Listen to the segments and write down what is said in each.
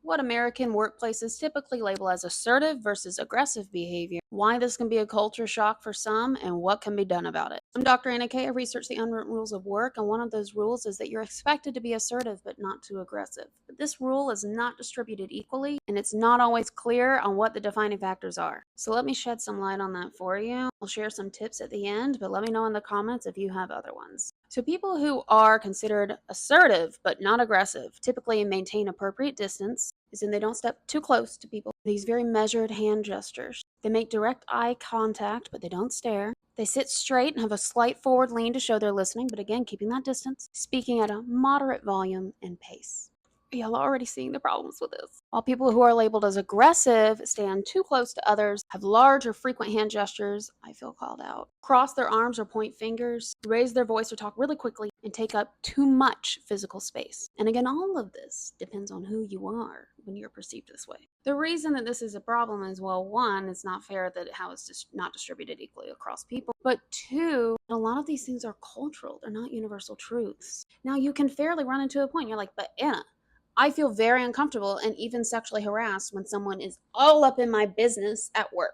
what American workplaces typically label as assertive versus aggressive behavior, why this can be a culture shock for some, and what can be done about it. I'm Dr. Anna Kay. I research the unwritten rules of work, and one of those rules is that you're expected to be assertive but not too aggressive. But this rule is not distributed equally, and it's not always clear on what the defining factors are. So let me shed some light on that for you. I'll share some tips at the end, but let me know in the comments if you have other ones. So people who are considered assertive but not aggressive typically maintain appropriate distance, as in they don't step too close to people. These very measured hand gestures. They make direct eye contact, but they don't stare. They sit straight and have a slight forward lean to show they're listening, but again, keeping that distance. Speaking at a moderate volume and pace. Y'all are already seeing the problems with this. While people who are labeled as aggressive stand too close to others, have large or frequent hand gestures, I feel called out, cross their arms or point fingers, raise their voice or talk really quickly, and take up too much physical space. And again, all of this depends on who you are when you're perceived this way. The reason that this is a problem is, well, one, it's not fair that how it's just not distributed equally across people, but two, a lot of these things are cultural. They're not universal truths. Now, you can fairly run into a point. You're like, but Anna, I feel very uncomfortable and even sexually harassed when someone is all up in my business at work.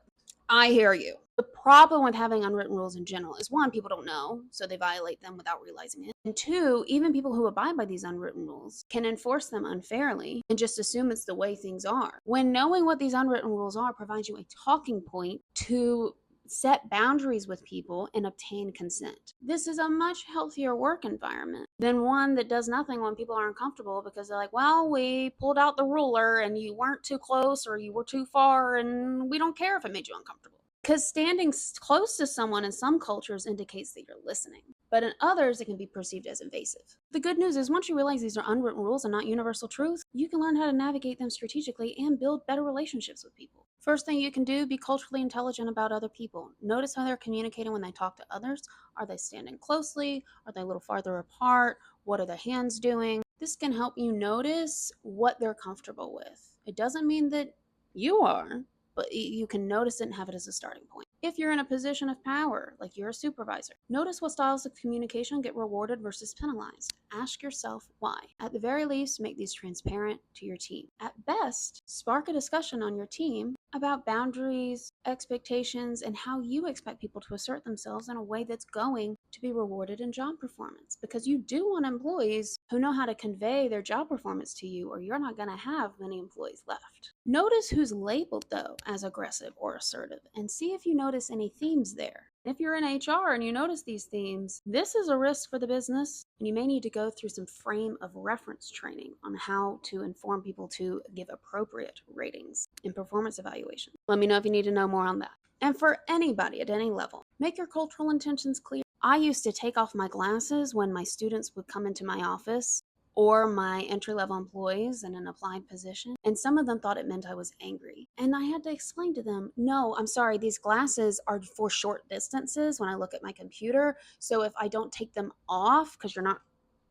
I hear you. The problem with having unwritten rules in general is, one, people don't know, so they violate them without realizing it. And two, even people who abide by these unwritten rules can enforce them unfairly and just assume it's the way things are. When knowing what these unwritten rules are provides you a talking point to set boundaries with people and obtain consent. This is a much healthier work environment than one that does nothing when people are uncomfortable because they're like, well, we pulled out the ruler and you weren't too close or you were too far and we don't care if it made you uncomfortable. Because standing close to someone in some cultures indicates that you're listening, but in others, it can be perceived as invasive. The good news is, once you realize these are unwritten rules and not universal truth, you can learn how to navigate them strategically and build better relationships with people. First thing you can do, be culturally intelligent about other people. Notice how they're communicating when they talk to others. Are they standing closely? Are they a little farther apart? What are their hands doing? This can help you notice what they're comfortable with. It doesn't mean that you are, but you can notice it and have it as a starting point. If you're in a position of power, like you're a supervisor, notice what styles of communication get rewarded versus penalized. Ask yourself why. At the very least, make these transparent to your team. At best, spark a discussion on your team about boundaries, expectations, and how you expect people to assert themselves in a way that's going to be rewarded in job performance. Because you do want employees who know how to convey their job performance to you, or you're not going to have many employees left. Notice who's labeled, though, as aggressive or assertive, and see if you notice any themes there. If you're in HR and you notice these themes, this is a risk for the business, and you may need to go through some frame of reference training on how to inform people to give appropriate ratings in performance evaluation. Let me know if you need to know more on that. And for anybody at any level, make your cultural intentions clear. I used to take off my glasses when my students would come into my office or my entry-level employees in an applied position, and some of them thought it meant I was angry. And I had to explain to them, no, I'm sorry, these glasses are for short distances when I look at my computer, so if I don't take them off, because you're not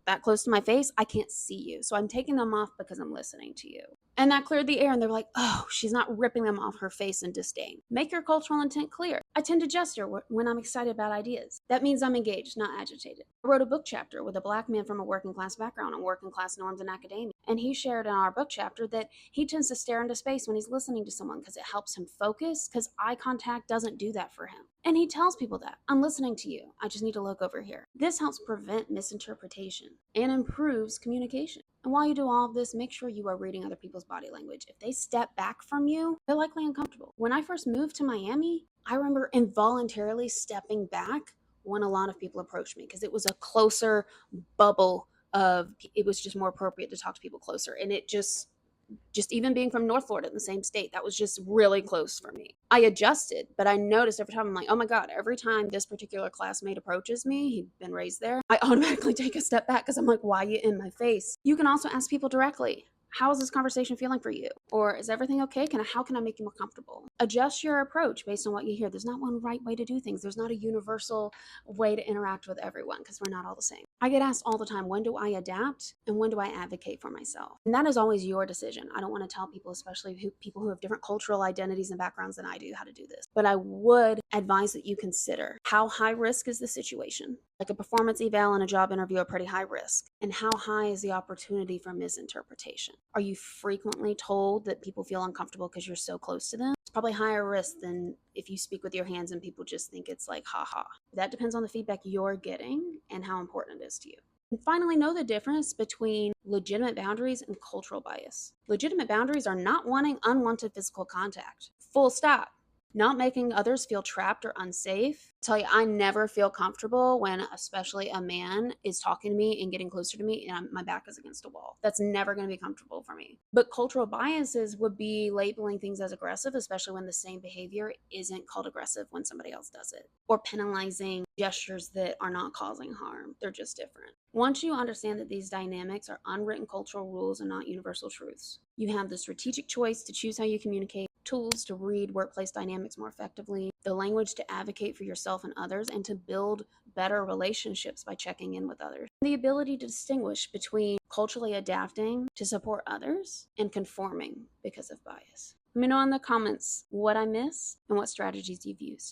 that close to my face, I can't see you. So I'm taking them off because I'm listening to you. And that cleared the air, and they're like, oh, she's not ripping them off her face in disdain. Make your cultural intent clear. I tend to gesture when I'm excited about ideas. That means I'm engaged, not agitated. I wrote a book chapter with a Black man from a working class background on working class norms in academia. And he shared in our book chapter that he tends to stare into space when he's listening to someone because it helps him focus, because eye contact doesn't do that for him. And he tells people that, I'm listening to you, I just need to look over here. This helps prevent misinterpretation and improves communication. And while you do all of this, make sure you are reading other people's body language. If they step back from you, they're likely uncomfortable. When I first moved to Miami, I remember involuntarily stepping back when a lot of people approached me because it was a closer bubble of, it was just more appropriate to talk to people closer. And it just even being from North Florida in the same state, that was just really close for me. I adjusted, but I noticed every time, I'm like, oh my God, every time this particular classmate approaches me, he'd been raised there, I automatically take a step back because I'm like, why are you in my face? You can also ask people directly, how is this conversation feeling for you? Or is everything okay? How can I make you more comfortable? adjust your approach based on what you hear. There's not one right way to do things. There's not a universal way to interact with everyone because we're not all the same. I get asked all the time, when do I adapt and when do I advocate for myself? And that is always your decision. I don't want to tell people, especially people who have different cultural identities and backgrounds than I do, how to do this. But I would advise that you consider, how high risk is the situation? Like a performance eval and a job interview are pretty high risk. And how high is the opportunity for misinterpretation? Are you frequently told that people feel uncomfortable because you're so close to them? It's probably higher risk than if you speak with your hands and people just think it's like, haha. That depends on the feedback you're getting and how important it is to you. And finally, know the difference between legitimate boundaries and cultural bias. Legitimate boundaries are not wanting unwanted physical contact. Full stop. Not making others feel trapped or unsafe. I tell you, I never feel comfortable when especially a man is talking to me and getting closer to me and my back is against a wall. That's never going to be comfortable for me. But cultural biases would be labeling things as aggressive, especially when the same behavior isn't called aggressive when somebody else does it, or penalizing gestures that are not causing harm. They're just different. Once you understand that these dynamics are unwritten cultural rules and not universal truths, you have the strategic choice to choose how you communicate, tools to read workplace dynamics more effectively, the language to advocate for yourself and others, and to build better relationships by checking in with others. The ability to distinguish between culturally adapting to support others and conforming because of bias. Let me know in the comments what I miss and what strategies you've used.